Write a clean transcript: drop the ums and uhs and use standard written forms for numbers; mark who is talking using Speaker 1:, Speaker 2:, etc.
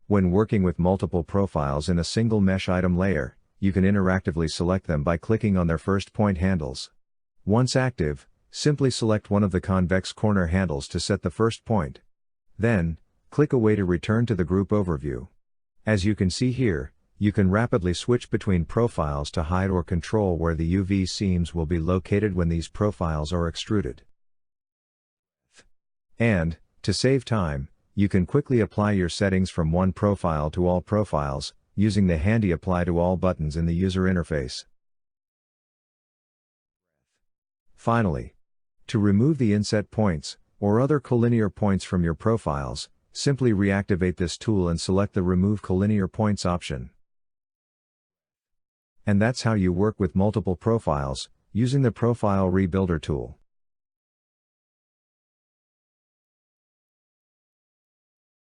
Speaker 1: When working with multiple profiles in a single mesh item layer, you can interactively select them by clicking on their first point handles. Once active, simply select one of the convex corner handles to set the first point. Then, click Away to return to the group overview. As you can see here, you can rapidly switch between profiles to hide or control where the UV seams will be located when these profiles are extruded. And, to save time, you can quickly apply your settings from one profile to all profiles, using the handy Apply to All buttons in the user interface. Finally, to remove the inset points, or other collinear points from your profiles, simply reactivate this tool and select the Remove Collinear Points option. And that's how you work with multiple profiles, using the Profile Rebuilder tool.